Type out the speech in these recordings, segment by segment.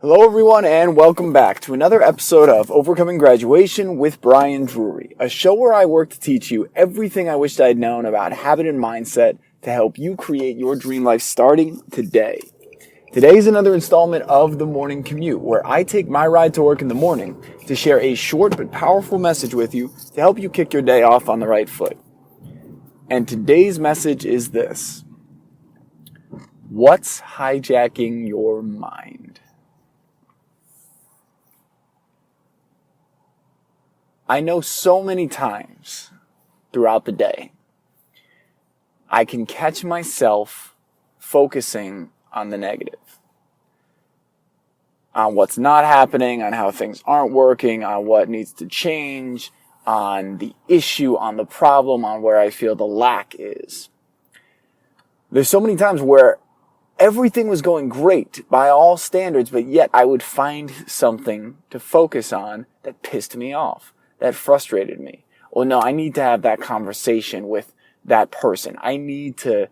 Hello everyone and welcome back to another episode of Overcoming Graduation with Brian Drury, a show where I work to teach you everything I wished I'd known about habit and mindset to help you create your dream life starting today. Today is another installment of the Morning Commute, where I take my ride to work in the morning to share a short but powerful message with you to help you kick your day off on the right foot. And today's message is this: what's hijacking your mind? I know so many times throughout the day, I can catch myself focusing on the negative, on what's not happening, on how things aren't working, on what needs to change, on the issue, on the problem, on where I feel the lack is. There's so many times where everything was going great by all standards, but yet I would find something to focus on that pissed me off, that frustrated me. Well, no, I need to have that conversation with that person. I need to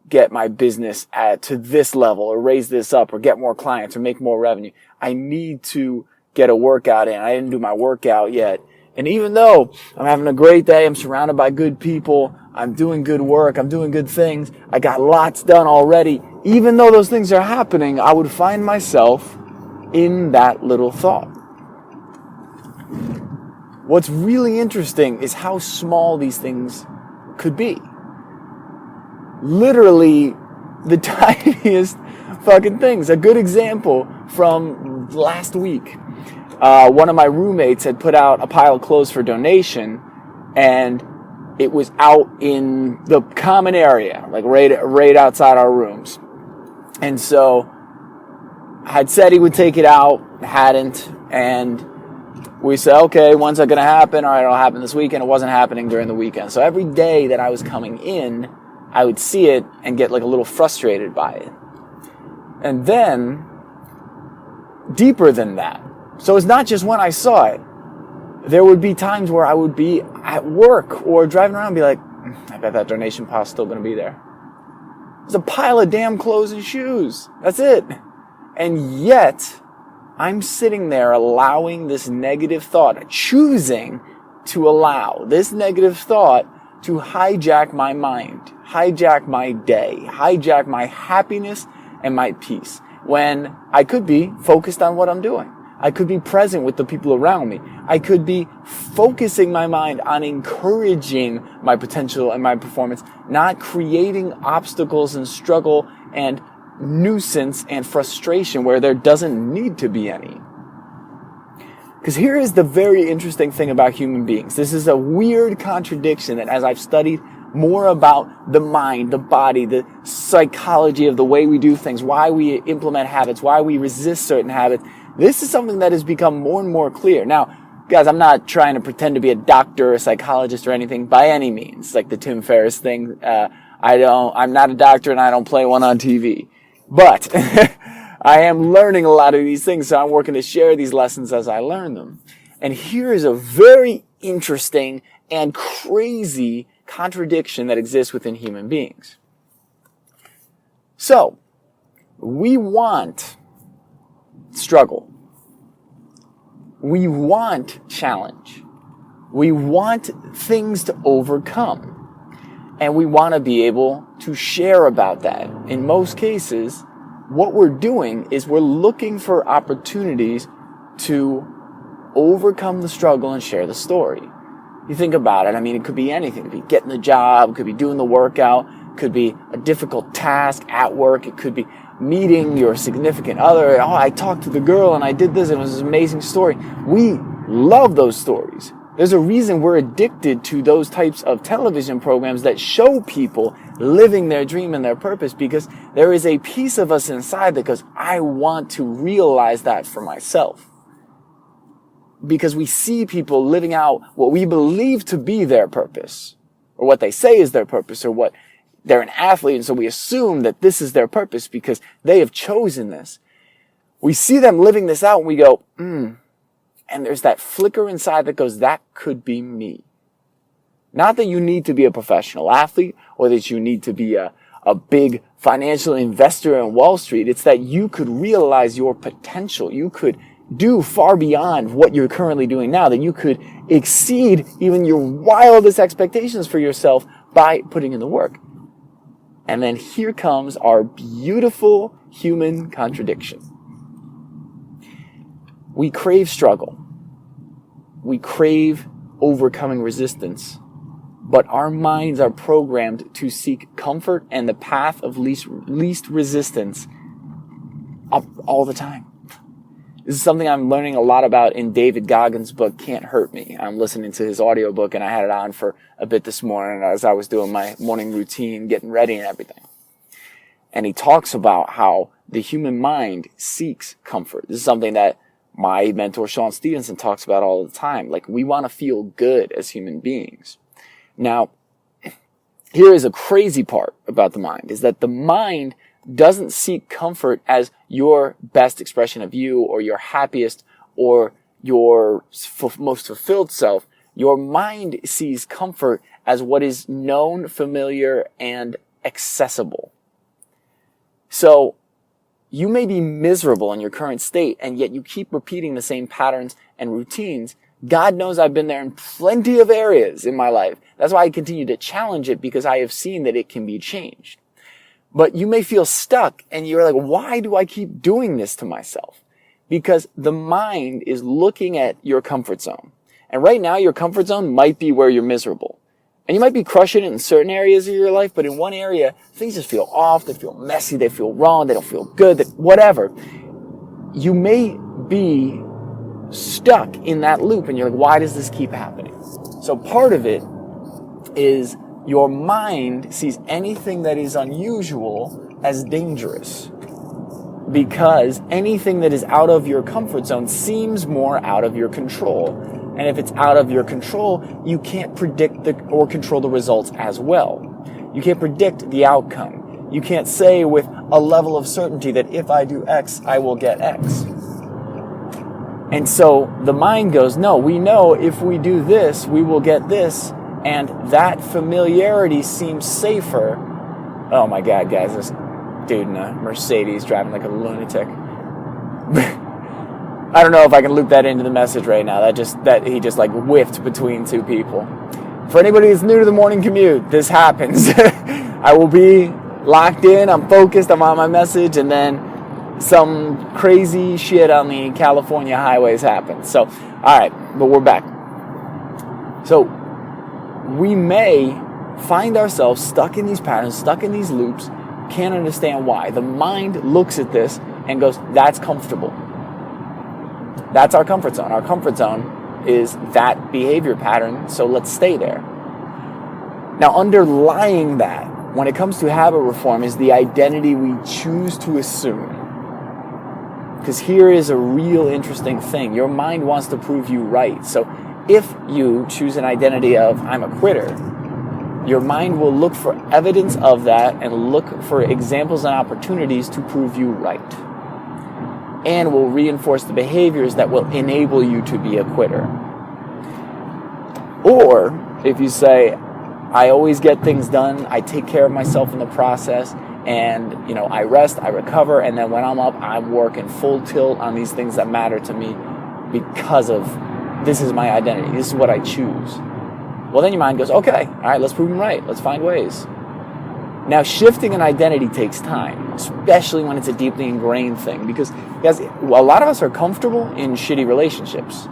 get my business to this level or raise this up or get more clients or make more revenue. I need to get a workout in. I didn't do my workout yet. And even though I'm having a great day, I'm surrounded by good people, I'm doing good work, I'm doing good things, I got lots done already, even though those things are happening, I would find myself in that little thought. What's really interesting is how small these things could be. Literally the tiniest fucking things. A good example from last week. One of my roommates had put out a pile of clothes for donation, and it was out in the common area, like right outside our rooms. And so I had said he would take it out, hadn't, and we said, okay, when's that going to happen? All right, it'll happen this weekend. It wasn't happening during the weekend. So every day that I was coming in, I would see it and get like a little frustrated by it. And then, deeper than that, so it's not just when I saw it. There would be times where I would be at work or driving around and be like, I bet that donation pile's still going to be there. There's a pile of damn clothes and shoes. That's it. And yet, I'm sitting there allowing this negative thought, choosing to allow this negative thought to hijack my mind, hijack my day, hijack my happiness and my peace, when I could be focused on what I'm doing. I could be present with the people around me. I could be focusing my mind on encouraging my potential and my performance, not creating obstacles and struggle and nuisance and frustration where there doesn't need to be any. Because here is the very interesting thing about human beings. This is a weird contradiction that, as I've studied more about the mind, the body, the psychology of the way we do things, why we implement habits, why we resist certain habits, this is something that has become more and more clear. Now, guys, I'm not trying to pretend to be a doctor or a psychologist or anything by any means, like the Tim Ferriss thing. I'm not a doctor and I don't play one on TV. But I am learning a lot of these things, so I'm working to share these lessons as I learn them. And here is a very interesting and crazy contradiction that exists within human beings. So, we want struggle. We want challenge. We want things to overcome. And we want to be able to share about that. In most cases, what we're doing is we're looking for opportunities to overcome the struggle and share the story. You think about it, I mean, it could be anything. It could be getting the job, it could be doing the workout, it could be a difficult task at work, it could be meeting your significant other. Oh, I talked to the girl and I did this and it was an amazing story. We love those stories. There's a reason we're addicted to those types of television programs that show people living their dream and their purpose, because there is a piece of us inside that goes, I want to realize that for myself. Because we see people living out what we believe to be their purpose, or what they say is their purpose, or what they're an athlete, and so we assume that this is their purpose because they have chosen this. We see them living this out and we go, and there's that flicker inside that goes, that could be me. Not that you need to be a professional athlete or that you need to be a a big financial investor in Wall Street. It's that you could realize your potential. You could do far beyond what you're currently doing now, that you could exceed even your wildest expectations for yourself by putting in the work. And then here comes our beautiful human contradiction. We crave struggle. We crave overcoming resistance. But our minds are programmed to seek comfort and the path of least resistance all the time. This is something I'm learning a lot about in David Goggins' book, Can't Hurt Me. I'm listening to his audiobook, and I had it on for a bit this morning as I was doing my morning routine, getting ready and everything. And he talks about how the human mind seeks comfort. This is something that my mentor, Sean Stevenson, talks about all the time. Like, we want to feel good as human beings. Now, here is a crazy part about the mind, is that the mind doesn't seek comfort as your best expression of you or your happiest or your most fulfilled self. Your mind sees comfort as what is known, familiar, and accessible. So you may be miserable in your current state, and yet you keep repeating the same patterns and routines. God knows I've been there in plenty of areas in my life. That's why I continue to challenge it, because I have seen that it can be changed. But you may feel stuck and you're like, why do I keep doing this to myself? Because the mind is looking at your comfort zone. And right now, your comfort zone might be where you're miserable. And you might be crushing it in certain areas of your life, but in one area, things just feel off, they feel messy, they feel wrong, they don't feel good, whatever. You may be stuck in that loop and you're like, why does this keep happening? So part of it is your mind sees anything that is unusual as dangerous, because anything that is out of your comfort zone seems more out of your control. And if it's out of your control, you can't predict or control the results as well. You can't predict the outcome. You can't say with a level of certainty that if I do X, I will get X. And so the mind goes, no, we know if we do this, we will get this. And that familiarity seems safer. Oh my God, guys, this dude in a Mercedes driving like a lunatic. I don't know if I can loop that into the message right now. That he just like whiffed between two people. For anybody who's new to the morning commute, this happens. I will be locked in, I'm focused, I'm on my message, and then some crazy shit on the California highways happens. So, all right, but we're back. So, we may find ourselves stuck in these patterns, stuck in these loops, can't understand why. The mind looks at this and goes, that's comfortable. That's our comfort zone. Our comfort zone is that behavior pattern, so let's stay there. Now, underlying that, when it comes to habit reform, is the identity we choose to assume. Because here is a real interesting thing. Your mind wants to prove you right. So if you choose an identity of, I'm a quitter, your mind will look for evidence of that and look for examples and opportunities to prove you right. And will reinforce the behaviors that will enable you to be a quitter. Or if you say, I always get things done, I take care of myself in the process, and I rest, I recover, and then when I'm up, I'm working full tilt on these things that matter to me because of this is my identity, this is what I choose. Well, then your mind goes, okay, all right, let's prove them right, let's find ways. Now, shifting an identity takes time, especially when it's a deeply ingrained thing, because guys, a lot of us are comfortable in shitty relationships,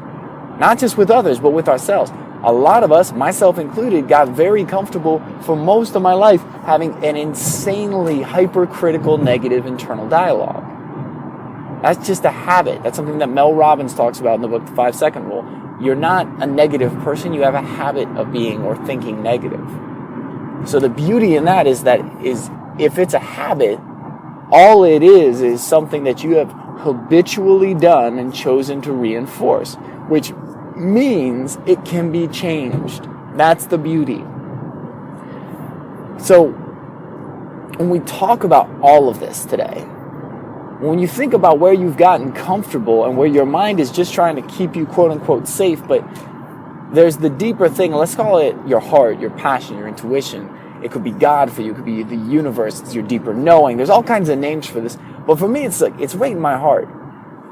not just with others, but with ourselves. A lot of us, myself included, got very comfortable for most of my life having an insanely hypercritical negative internal dialogue. That's just a habit. That's something that Mel Robbins talks about in the book, The 5-Second Rule. You're not a negative person. You have a habit of being or thinking negative. So the beauty in that is if it's a habit, all it is something that you have habitually done and chosen to reinforce, which means it can be changed. That's the beauty. So when we talk about all of this today, when you think about where you've gotten comfortable and where your mind is just trying to keep you quote unquote safe, but there's the deeper thing, let's call it your heart, your passion, your intuition, It could be God for you. It could be the universe. It's your deeper knowing. There's all kinds of names for this. But for me, it's like, it's right in my heart.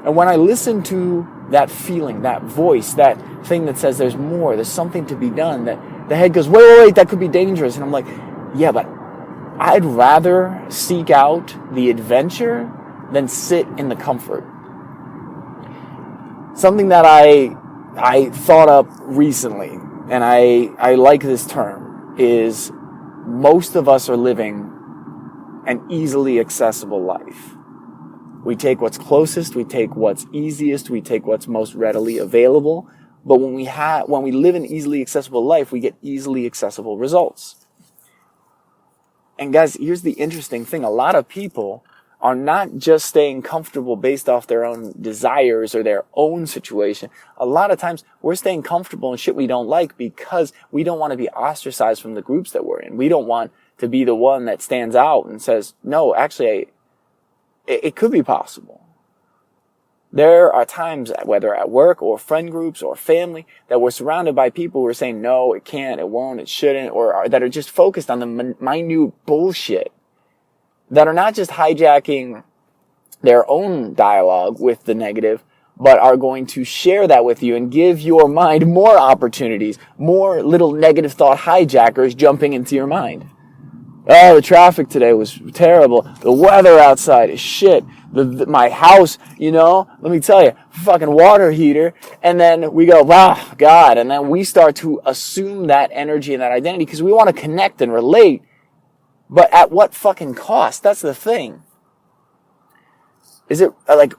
And when I listen to that feeling, that voice, that thing that says there's more, there's something to be done, that the head goes, wait, that could be dangerous. And I'm like, yeah, but I'd rather seek out the adventure than sit in the comfort. Something that I thought up recently, and I like this term, is most of us are living an easily accessible life. We take what's closest, we take what's easiest, we take what's most readily available. But when we live an easily accessible life, we get easily accessible results. And guys, here's the interesting thing. A lot of people are not just staying comfortable based off their own desires or their own situation. A lot of times we're staying comfortable in shit we don't like because we don't want to be ostracized from the groups that we're in. We don't want to be the one that stands out and says, no, actually, it could be possible. There are times, whether at work or friend groups or family, that we're surrounded by people who are saying, no, it can't, it won't, it shouldn't, or that are just focused on the minute bullshit, that are not just hijacking their own dialogue with the negative, but are going to share that with you and give your mind more opportunities, more little negative thought hijackers jumping into your mind. Oh, the traffic today was terrible. The weather outside is shit. My house, let me tell you, fucking water heater. And then we go, wow, God. And then we start to assume that energy and that identity because we want to connect and relate. But at what fucking cost? That's the thing. Is it like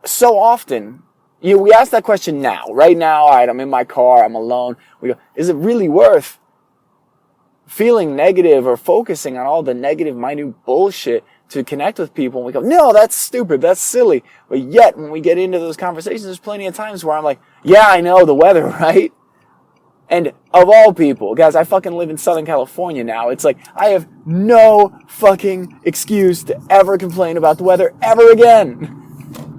so often, we ask that question now, right now, all right, I'm in my car, I'm alone. We go, is it really worth feeling negative or focusing on all the negative, minute bullshit to connect with people? And we go, no, that's stupid, that's silly. But yet, when we get into those conversations, there's plenty of times where I'm like, yeah, I know the weather, right? And of all people, guys, I fucking live in Southern California now. It's like, I have no fucking excuse to ever complain about the weather ever again.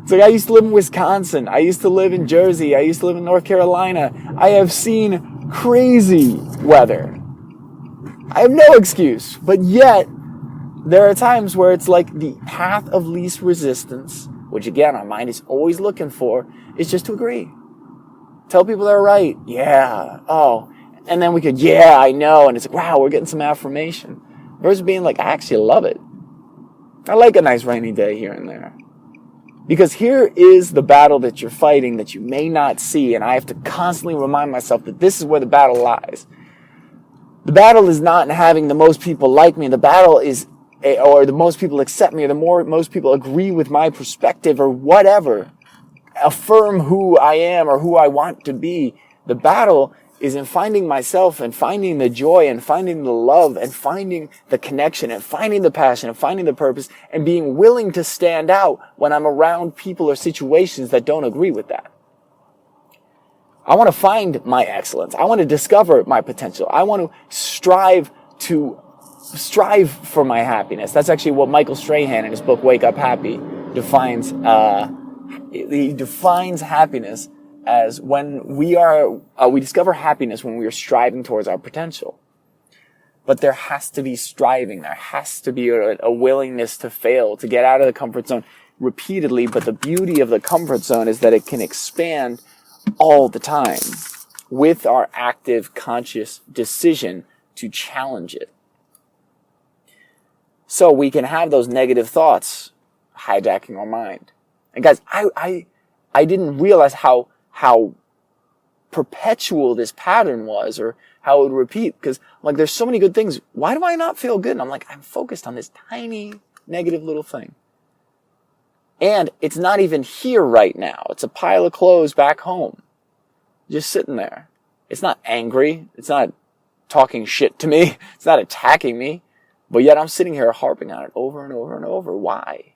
It's like, I used to live in Wisconsin. I used to live in Jersey. I used to live in North Carolina. I have seen crazy weather. I have no excuse. But yet, there are times where it's like the path of least resistance, which again, our mind is always looking for, is just to agree. Tell people they're right. Yeah. Oh. And then we could, yeah, I know. And it's like, wow, we're getting some affirmation. Versus being like, I actually love it. I like a nice rainy day here and there. Because here is the battle that you're fighting that you may not see. And I have to constantly remind myself that this is where the battle lies. The battle is not in having the most people like me. The battle is, or the most people accept me, or most people agree with my perspective, or whatever. Affirm who I am or who I want to be. The battle is in finding myself and finding the joy and finding the love and finding the connection and finding the passion and finding the purpose and being willing to stand out when I'm around people or situations that don't agree with that. I want to find my excellence. I want to discover my potential. I want to strive for my happiness. That's actually what Michael Strahan in his book Wake Up Happy defines. He defines happiness as when we discover happiness when we are striving towards our potential. But there has to be striving. There has to be a willingness to fail, to get out of the comfort zone repeatedly. But the beauty of the comfort zone is that it can expand all the time with our active, conscious decision to challenge it. So we can have those negative thoughts hijacking our mind. And guys, I didn't realize how perpetual this pattern was, or how it would repeat, because like there's so many good things. Why do I not feel good? And I'm like, I'm focused on this tiny negative little thing. And it's not even here right now. It's a pile of clothes back home, just sitting there. It's not angry. It's not talking shit to me. It's not attacking me. But yet I'm sitting here harping on it over and over and over. Why?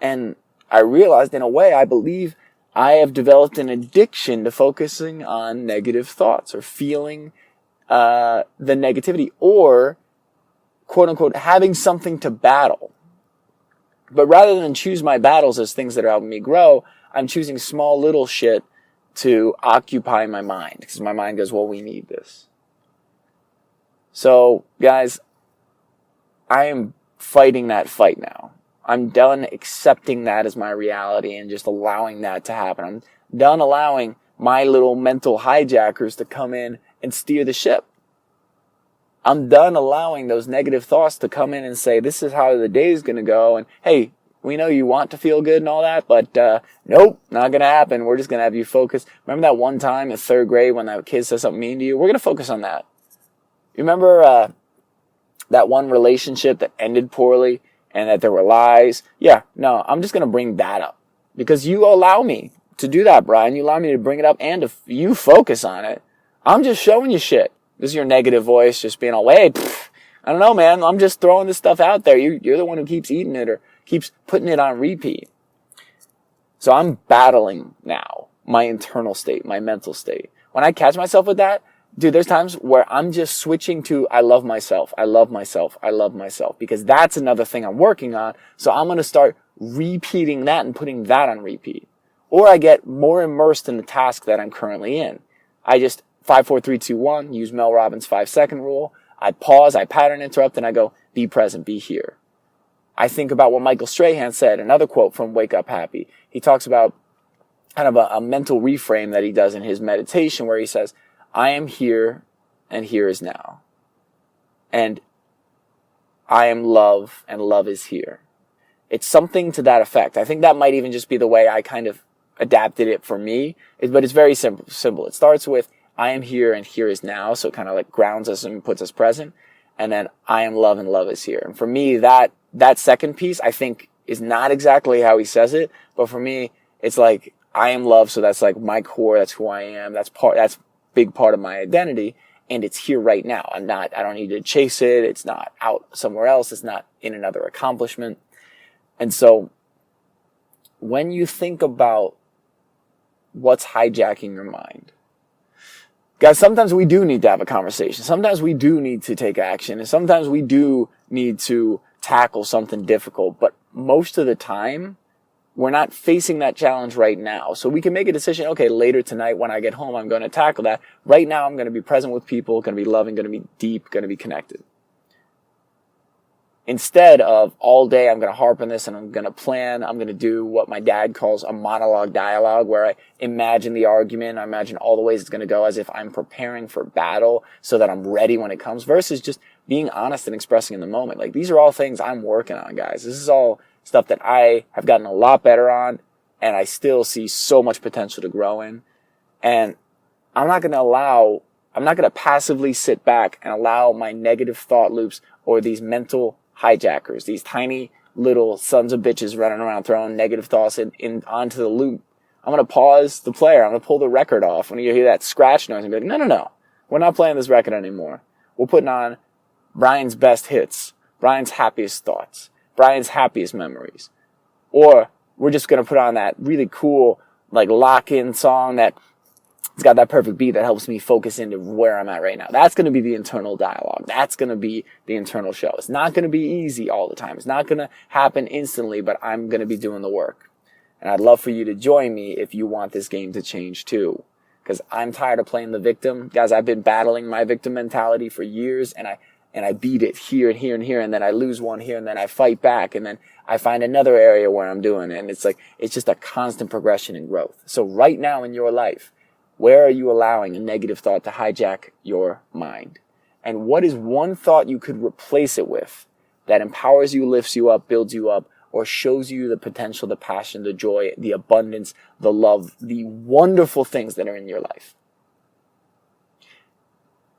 And I realized, in a way, I believe I have developed an addiction to focusing on negative thoughts or feeling the negativity, or, quote unquote, having something to battle. But rather than choose my battles as things that are helping me grow, I'm choosing small little shit to occupy my mind. Because my mind goes, well, we need this. So, guys, I am fighting that fight now. I'm done accepting that as my reality and just allowing that to happen. I'm done allowing my little mental hijackers to come in and steer the ship. I'm done allowing those negative thoughts to come in and say, this is how the day is going to go. And hey, we know you want to feel good and all that, but nope, not going to happen. We're just going to have you focus. Remember that one time in third grade when that kid said something mean to you? We're going to focus on that. You remember that one relationship that ended poorly and that there were lies? Yeah, no, I'm just going to bring that up because you allow me to do that, Brian. You allow me to bring it up and if you focus on it. I'm just showing you shit. This is your negative voice just being all, hey, I don't know, man. I'm just throwing this stuff out there. You're the one who keeps eating it or keeps putting it on repeat. So I'm battling now my internal state, my mental state. When I catch myself with that, dude, there's times where I'm just switching to I love myself, I love myself, I love myself. Because that's another thing I'm working on. So I'm going to start repeating that and putting that on repeat. Or I get more immersed in the task that I'm currently in. I just 5, 4, 3, 2, 1, use Mel Robbins' 5-second rule. I pause, I pattern interrupt, and I go, be present, be here. I think about what Michael Strahan said, another quote from Wake Up Happy. He talks about kind of a mental reframe that he does in his meditation where he says, I am here and here is now. And I am love and love is here. It's something to that effect. I think that might even just be the way I kind of adapted it for me, but it's very simple. It starts with, I am here and here is now. So it kind of like grounds us and puts us present. And then I am love and love is here. And for me, that second piece, I think is not exactly how he says it. But for me, it's like I am love. So that's like my core. That's who I am. That's big part of my identity. And it's here right now. I don't need to chase it. It's not out somewhere else. It's not in another accomplishment. And so when you think about what's hijacking your mind, guys, sometimes we do need to have a conversation. Sometimes we do need to take action. And sometimes we do need to tackle something difficult. But most of the time, we're not facing that challenge right now. So we can make a decision, okay, later tonight when I get home, I'm going to tackle that. Right now, I'm going to be present with people, going to be loving, going to be deep, going to be connected. Instead of all day, I'm going to harp on this and I'm going to plan. I'm going to do what my dad calls a monologue dialogue where I imagine the argument. I imagine all the ways it's going to go as if I'm preparing for battle so that I'm ready when it comes versus just being honest and expressing in the moment. Like these are all things I'm working on, guys. This is all stuff that I have gotten a lot better on and I still see so much potential to grow in. And I'm not going to passively sit back and allow my negative thought loops or these mental hijackers, these tiny little sons of bitches running around throwing negative thoughts onto the loop. I'm going to pause the player. I'm going to pull the record off. When you hear that scratch noise, and be like, no. We're not playing this record anymore. We're putting on Brian's best hits, Brian's happiest thoughts, Brian's happiest memories. Or we're just going to put on that really cool, like lock-in song that it's got that perfect beat that helps me focus into where I'm at right now. That's going to be the internal dialogue. That's going to be the internal show. It's not going to be easy all the time. It's not going to happen instantly, but I'm going to be doing the work. And I'd love for you to join me if you want this game to change too. Because I'm tired of playing the victim. Guys, I've been battling my victim mentality for years, and I beat it here and here and here, and then I lose one here, and then I fight back, and then I find another area where I'm doing it. And it's just a constant progression and growth. So right now in your life, where are you allowing a negative thought to hijack your mind? And what is one thought you could replace it with that empowers you, lifts you up, builds you up, or shows you the potential, the passion, the joy, the abundance, the love, the wonderful things that are in your life?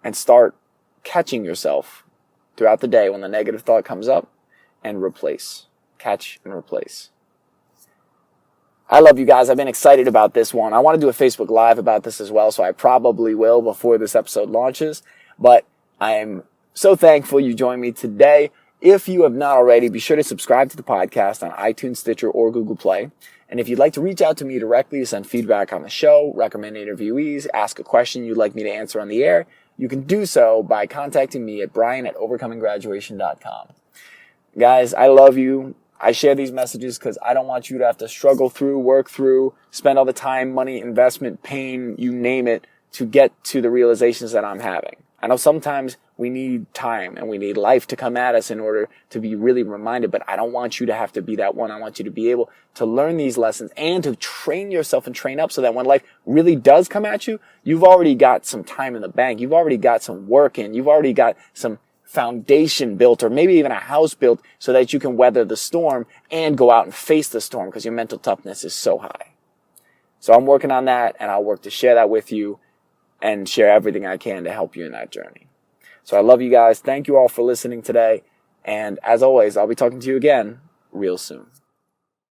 And start catching yourself throughout the day when the negative thought comes up and replace. Catch and replace. I love you guys. I've been excited about this one. I want to do a Facebook Live about this as well, so I probably will before this episode launches. But I am so thankful you joined me today. If you have not already, be sure to subscribe to the podcast on iTunes, Stitcher, or Google Play. And if you'd like to reach out to me directly, send feedback on the show, recommend interviewees, ask a question you'd like me to answer on the air, you can do so by contacting me at brian@overcominggraduation.com. Guys, I love you. I share these messages because I don't want you to have to struggle through, work through, spend all the time, money, investment, pain, you name it, to get to the realizations that I'm having. I know sometimes we need time and we need life to come at us in order to be really reminded, but I don't want you to have to be that one. I want you to be able to learn these lessons and to train yourself and train up so that when life really does come at you, you've already got some time in the bank. You've already got some work in. You've already got some foundation built, or maybe even a house built, so that you can weather the storm and go out and face the storm because your mental toughness is so high. So I'm working on that, and I'll work to share that with you and share everything I can to help you in that journey. So I love you guys. Thank you all for listening today. And as always, I'll be talking to you again real soon.